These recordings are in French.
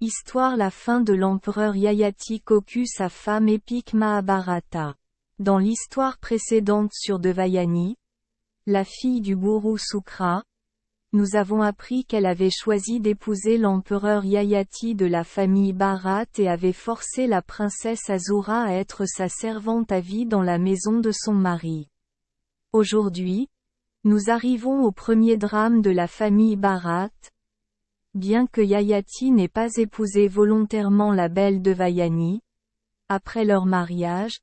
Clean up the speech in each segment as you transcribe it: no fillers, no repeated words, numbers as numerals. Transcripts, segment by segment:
Histoire. La fin de l'empereur Yayati Koku, sa femme. Épique Mahabharata. Dans l'histoire précédente sur Devayani, la fille du gourou Sukra, nous avons appris qu'elle avait choisi d'épouser l'empereur Yayati de la famille Bharat et avait forcé la princesse Azura à être sa servante à vie dans la maison de son mari. Aujourd'hui, nous arrivons au premier drame de la famille Bharat. Bien que Yayati n'ait pas épousé volontairement la belle Devayani, après leur mariage,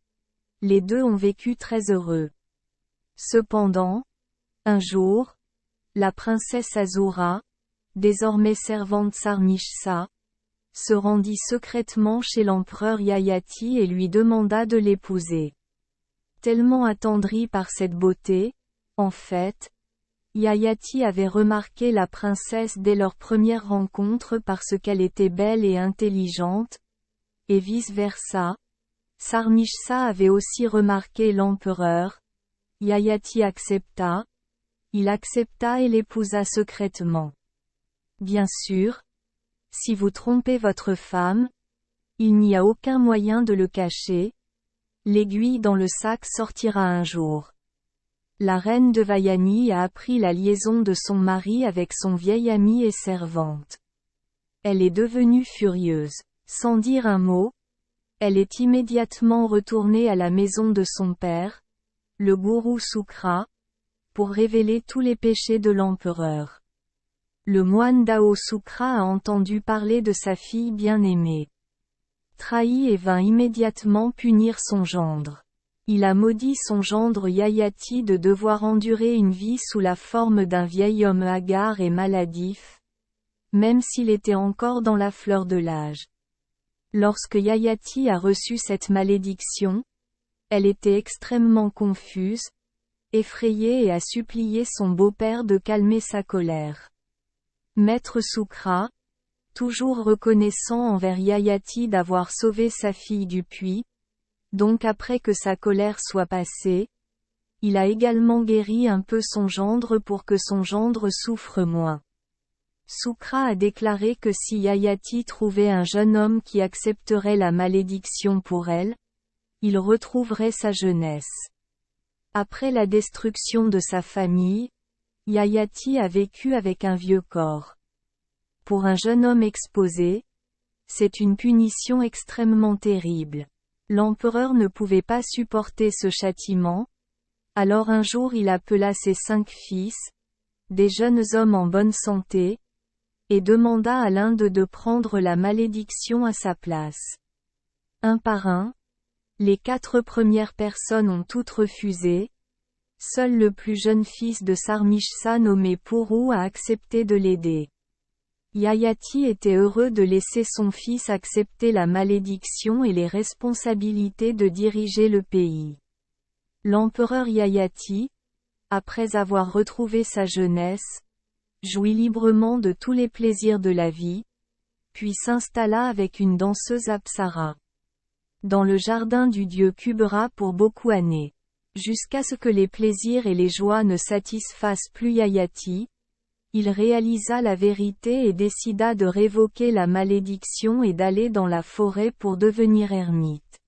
les deux ont vécu très heureux. Cependant, un jour, la princesse Azura, désormais servante Sarmishsa, se rendit secrètement chez l'empereur Yayati et lui demanda de l'épouser. Tellement attendrie par cette beauté, en fait, Yayati avait remarqué la princesse dès leur première rencontre parce qu'elle était belle et intelligente, et vice-versa. Sarmishsa avait aussi remarqué l'empereur. Yayati accepta. Il accepta et l'épousa secrètement. Bien sûr, si vous trompez votre femme, il n'y a aucun moyen de le cacher. L'aiguille dans le sac sortira un jour. La reine Devayani a appris la liaison de son mari avec son vieil ami et servante. Elle est devenue furieuse. Sans dire un mot, elle est immédiatement retournée à la maison de son père, le gourou Sukra, pour révéler tous les péchés de l'empereur. Le moine Dao Sukra a entendu parler de sa fille bien-aimée. Trahi et vint immédiatement punir son gendre. Il a maudit son gendre Yayati de devoir endurer une vie sous la forme d'un vieil homme hagard et maladif, même s'il était encore dans la fleur de l'âge. Lorsque Yayati a reçu cette malédiction, elle était extrêmement confuse, effrayée et a supplié son beau-père de calmer sa colère. Maître Sukra, toujours reconnaissant envers Yayati d'avoir sauvé sa fille du puits, donc après que sa colère soit passée, il a également guéri un peu son gendre pour que son gendre souffre moins. Sukra a déclaré que si Yayati trouvait un jeune homme qui accepterait la malédiction pour elle, il retrouverait sa jeunesse. Après la destruction de sa famille, Yayati a vécu avec un vieux corps. Pour un jeune homme exposé, c'est une punition extrêmement terrible. L'empereur ne pouvait pas supporter ce châtiment, alors un jour il appela ses 5 fils, des jeunes hommes en bonne santé, et demanda à l'un d'eux de prendre la malédiction à sa place. Un par un, les 4 premières personnes ont toutes refusé. Seul le plus jeune fils de Sarmishsa nommé Puru a accepté de l'aider. Yayati était heureux de laisser son fils accepter la malédiction et les responsabilités de diriger le pays. L'empereur Yayati, après avoir retrouvé sa jeunesse, jouit librement de tous les plaisirs de la vie, puis s'installa avec une danseuse Apsara dans le jardin du dieu Kubera pour beaucoup d'années. Jusqu'à ce que les plaisirs et les joies ne satisfassent plus Yayati, il réalisa la vérité et décida de révoquer la malédiction et d'aller dans la forêt pour devenir ermite.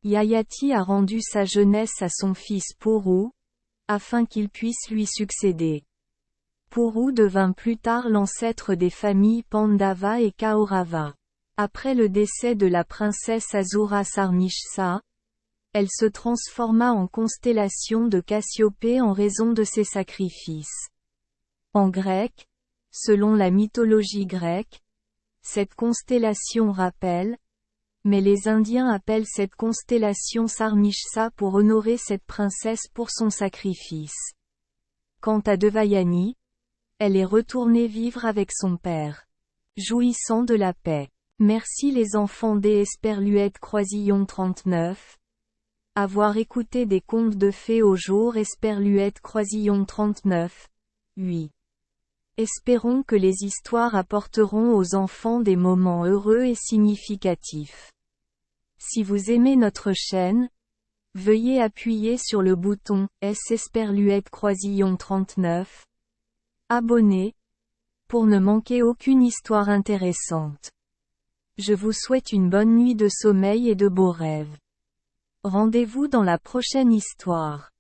Yayati a rendu sa jeunesse à son fils Puru, afin qu'il puisse lui succéder. Puru devint plus tard l'ancêtre des familles Pandava et Kaurava. Après le décès de la princesse Azura Sarmishsa, elle se transforma en constellation de Cassiopée en raison de ses sacrifices. En grec, selon la mythologie grecque, cette constellation rappelle, mais les Indiens appellent cette constellation Sarmishsa pour honorer cette princesse pour son sacrifice. Quant à Devayani, elle est retournée vivre avec son père, jouissant de la paix. Merci les enfants des Esperluette Croisillon 39. Avoir écouté des contes de fées au jour Esperluette Croisillon 39. 8. Espérons que les histoires apporteront aux enfants des moments heureux et significatifs. Si vous aimez notre chaîne, veuillez appuyer sur le bouton S Esperluette Croisillon 39. Abonner, pour ne manquer aucune histoire intéressante. Je vous souhaite une bonne nuit de sommeil et de beaux rêves. Rendez-vous dans la prochaine histoire.